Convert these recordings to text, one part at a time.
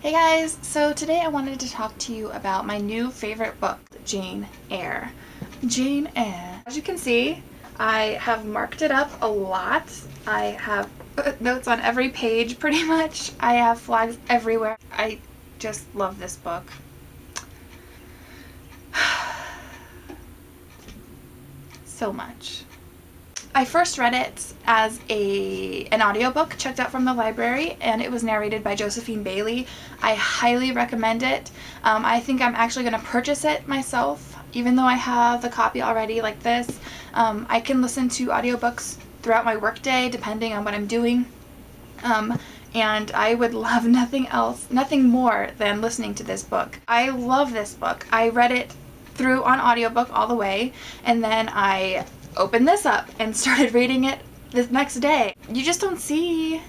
Hey guys, so today I wanted to talk to you about my new favorite book, Jane Eyre. Jane Eyre. As you can see, I have marked it up a lot. I have notes on every page pretty much. I have flags everywhere. I just love this book. So much. I first read it as an audiobook checked out from the library, and it was narrated by Josephine Bailey. I highly recommend it. I think I'm actually going to purchase it myself, even though I have the copy already like this. I can listen to audiobooks throughout my workday depending on what I'm doing. And I would love nothing more than listening to this book. I love this book. I read it through on audiobook all the way, and then I opened this up and started reading it the next day. You just don't see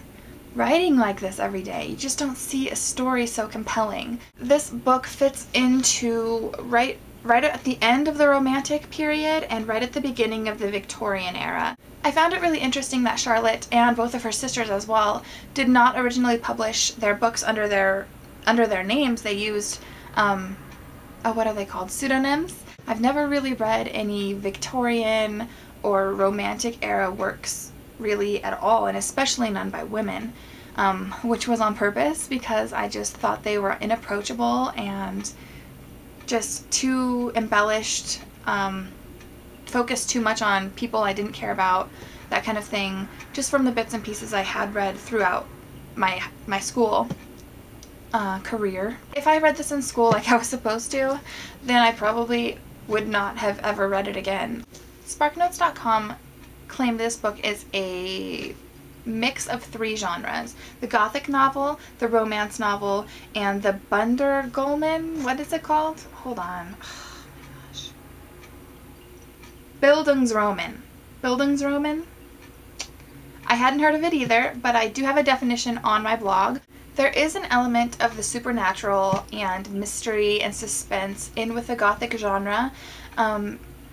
writing like this every day. You just don't see a story so compelling. This book fits into right at the end of the Romantic period and right at the beginning of the Victorian era. I found it really interesting that Charlotte and both of her sisters as well did not originally publish their books under their names. They used what are they called? Pseudonyms. I've never really read any Victorian or Romantic era works really at all, and especially none by women, which was on purpose because I just thought they were inapproachable and just too embellished, focused too much on people I didn't care about, that kind of thing, just from the bits and pieces I had read throughout my school career. If I read this in school like I was supposed to, then I probably would not have ever read it again. SparkNotes.com claimed this book is a mix of 3 genres: the gothic novel, the romance novel, and the Bundergolmen, what is it called? Hold on. Oh my gosh. Bildungsroman. I hadn't heard of it either, but I do have a definition on my blog. There is an element of the supernatural and mystery and suspense in with the gothic genre,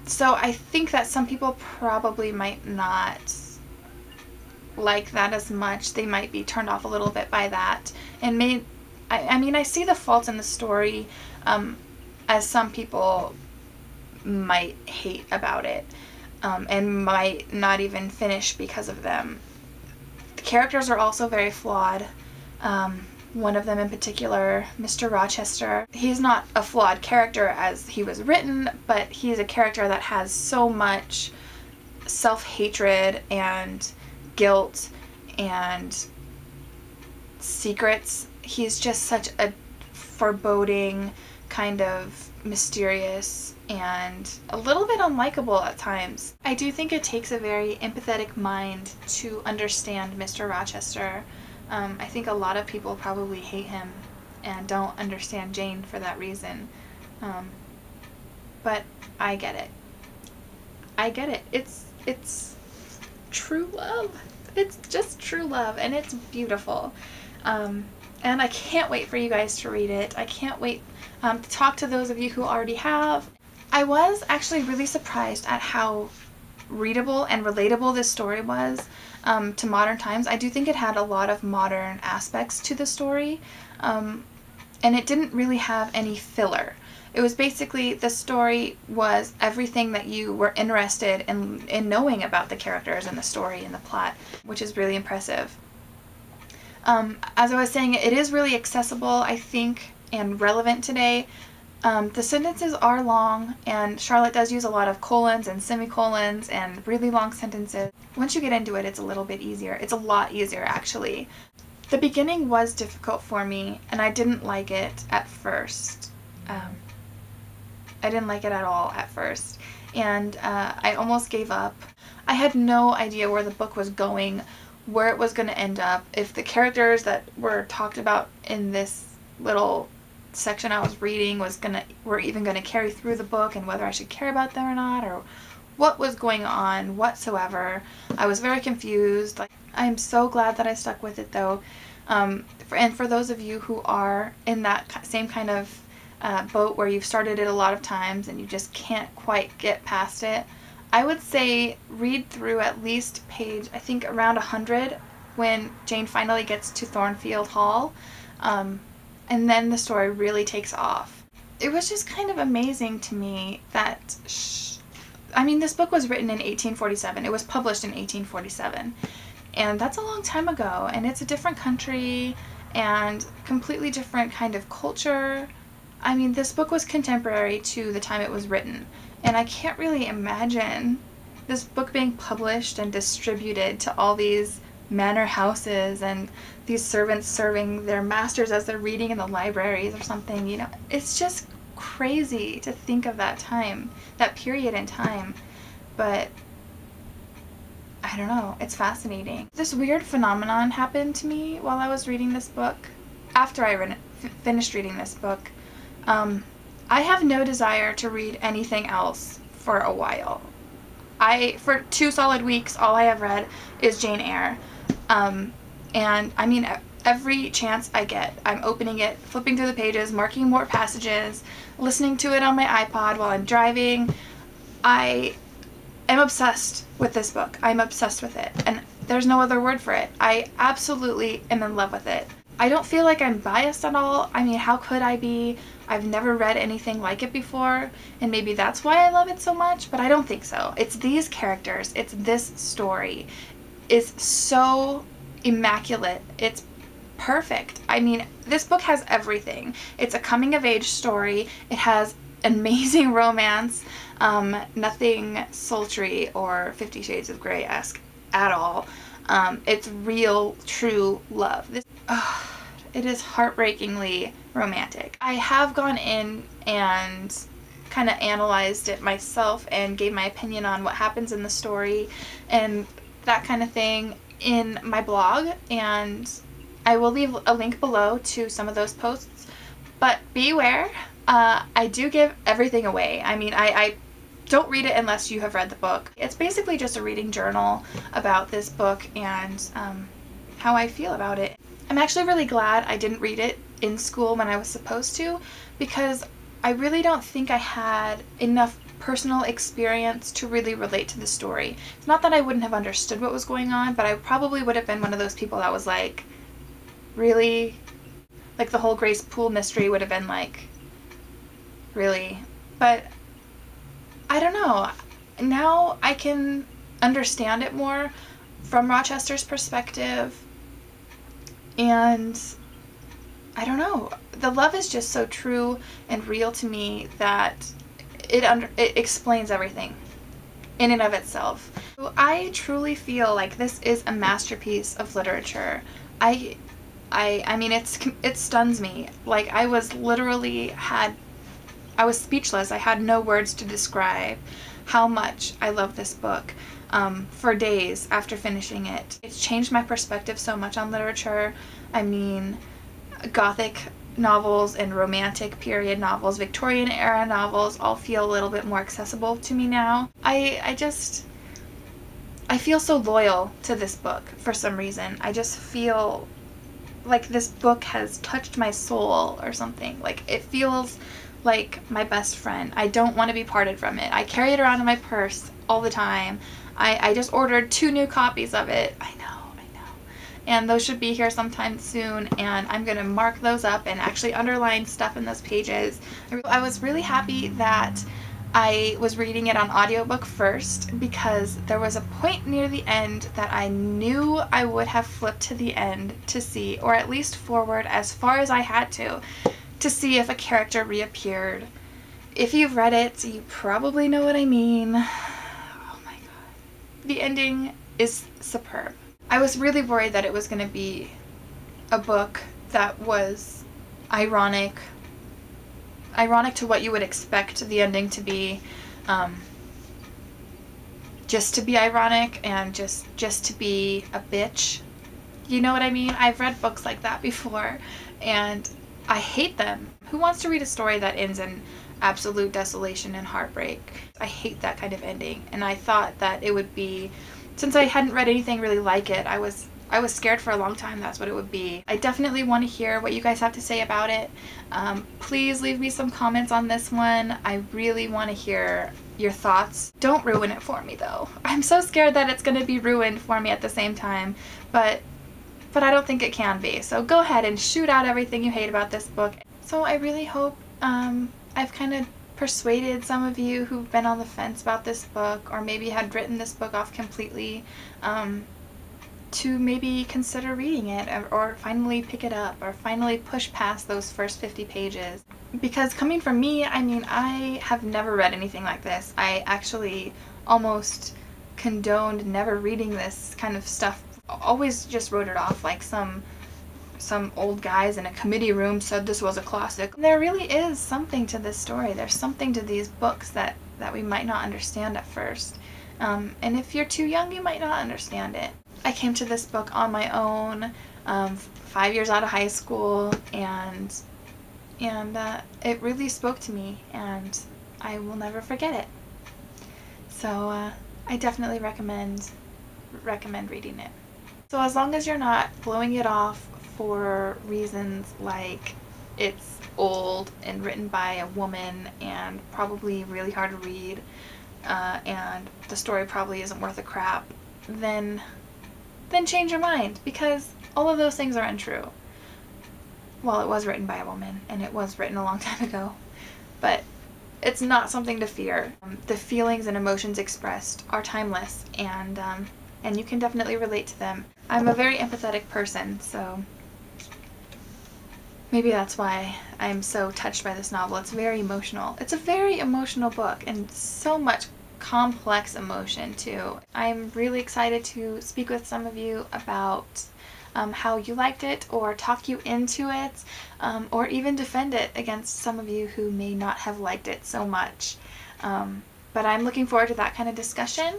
so I think that some people probably might not like that as much. They might be turned off a little bit by that, and I see the faults in the story, as some people might hate about it, and might not even finish because of them. The characters are also very flawed. One of them in particular, Mr. Rochester, he's not a flawed character as he was written, but he's a character that has so much self-hatred and guilt and secrets. He's just such a foreboding, kind of mysterious, and a little bit unlikable at times. I do think it takes a very empathetic mind to understand Mr. Rochester. I think a lot of people probably hate him and don't understand Jane for that reason. But I get it. I get it. It's true love. It's just true love, and it's beautiful. And I can't wait for you guys to read it. I can't wait to talk to those of you who already have. I was actually really surprised at how readable and relatable this story was to modern times. I do think it had a lot of modern aspects to the story, and it didn't really have any filler. It was basically, the story was everything that you were interested in knowing about the characters and the story and the plot, which is really impressive. As I was saying, it is really accessible, I think, and relevant today. The sentences are long, and Charlotte does use a lot of colons and semicolons and really long sentences. Once you get into it, it's a little bit easier. It's a lot easier, actually. The beginning was difficult for me, and I didn't like it at first. I didn't like it at all at first, and I almost gave up. I had no idea where the book was going, where it was going to end up, if the characters that were talked about in this little section I was reading were even going to carry through the book, and whether I should care about them or not, or what was going on whatsoever. I was very confused. I'm so glad that I stuck with it though. And for those of you who are in that same kind of boat where you've started it a lot of times and you just can't quite get past it, I would say read through at least page, I think around 100, when Jane finally gets to Thornfield Hall. and then the story really takes off. It was just kind of amazing to me that, I mean, this book was written in 1847. It was published in 1847. And that's a long time ago, and it's a different country and completely different kind of culture. I mean, this book was contemporary to the time it was written, and I can't really imagine this book being published and distributed to all these manor houses and these servants serving their masters as they're reading in the libraries or something, you know. It's just crazy to think of that time, that period in time, but I don't know, it's fascinating. This weird phenomenon happened to me while I was reading this book. After I finished reading this book, I have no desire to read anything else for a while. For 2 solid weeks, all I have read is Jane Eyre. And I mean, every chance I get, I'm opening it, flipping through the pages, marking more passages, listening to it on my iPod while I'm driving. I am obsessed with this book. I'm obsessed with it, and there's no other word for it. I absolutely am in love with it. I don't feel like I'm biased at all. I mean, how could I be? I've never read anything like it before, and maybe that's why I love it so much, but I don't think so. It's these characters, it's this story. It's so immaculate. It's perfect. I mean, this book has everything. It's a coming-of-age story. It has amazing romance, nothing sultry or 50 Shades of Grey-esque at all. It's real, true love. It is heartbreakingly romantic. I have gone in and kind of analyzed it myself and gave my opinion on what happens in the story and that kind of thing in my blog, and I will leave a link below to some of those posts, but beware, I do give everything away. I mean, I don't read it unless you have read the book. It's basically just a reading journal about this book and how I feel about it. I'm actually really glad I didn't read it in school when I was supposed to, because I really don't think I had enough personal experience to really relate to the story. It's not that I wouldn't have understood what was going on, but I probably would have been one of those people that was like, really? Like the whole Grace Poole mystery would have been like, really? But I don't know. Now I can understand it more from Rochester's perspective, and I don't know. The love is just so true and real to me that it explains everything in and of itself. So I truly feel like this is a masterpiece of literature. I mean, it stuns me. Like, I was speechless. I had no words to describe how much I love this book for days after finishing it. It's changed my perspective so much on literature. I mean, Gothic novels and romantic period novels, Victorian era novels all feel a little bit more accessible to me now. I feel so loyal to this book for some reason. I just feel like this book has touched my soul or something. Like, it feels like my best friend. I don't want to be parted from it. I carry it around in my purse all the time. I just ordered 2 new copies of it. I know. And those should be here sometime soon, and I'm going to mark those up and actually underline stuff in those pages. I was really happy that I was reading it on audiobook first, because there was a point near the end that I knew I would have flipped to the end to see, or at least forward as far as I had to see if a character reappeared. If you've read it, you probably know what I mean. Oh my god. The ending is superb. I was really worried that it was going to be a book that was ironic to what you would expect the ending to be, just to be ironic and just to be a bitch. You know what I mean? I've read books like that before, and I hate them. Who wants to read a story that ends in absolute desolation and heartbreak? I hate that kind of ending, and I thought that it would be, since I hadn't read anything really like it, I was scared for a long time that's what it would be. I definitely want to hear what you guys have to say about it. Please leave me some comments on this one. I really want to hear your thoughts. Don't ruin it for me though. I'm so scared that it's going to be ruined for me at the same time, but but I don't think it can be. So go ahead and shoot out everything you hate about this book. So I really hope I've kind of persuaded some of you who've been on the fence about this book, or maybe had written this book off completely, to maybe consider reading it, or finally pick it up, or finally push past those first 50 pages. Because coming from me, I mean, I have never read anything like this. I actually almost condoned never reading this kind of stuff. Always just wrote it off like some old guys in a committee room said this was a classic. There really is something to this story. There's something to these books that we might not understand at first. And if you're too young, you might not understand it. I came to this book on my own, 5 years out of high school, and it really spoke to me, and I will never forget it. So I definitely recommend reading it. So as long as you're not blowing it off for reasons like it's old and written by a woman and probably really hard to read, and the story probably isn't worth a crap, then change your mind, because all of those things are untrue. Well, it was written by a woman, and it was written a long time ago, but it's not something to fear. The feelings and emotions expressed are timeless, and you can definitely relate to them. I'm a very empathetic person, so maybe that's why I'm so touched by this novel. It's very emotional. It's a very emotional book, and so much complex emotion too. I'm really excited to speak with some of you about how you liked it, or talk you into it, or even defend it against some of you who may not have liked it so much. But I'm looking forward to that kind of discussion.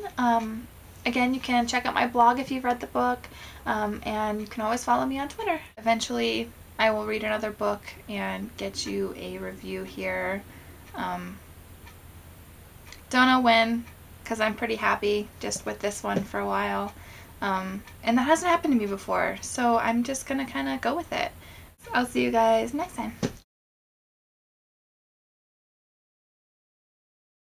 Again, you can check out my blog if you've read the book, and you can always follow me on Twitter. Eventually, I will read another book and get you a review here. Don't know when, because I'm pretty happy just with this one for a while. And that hasn't happened to me before, so I'm just gonna kind of go with it. I'll see you guys next time.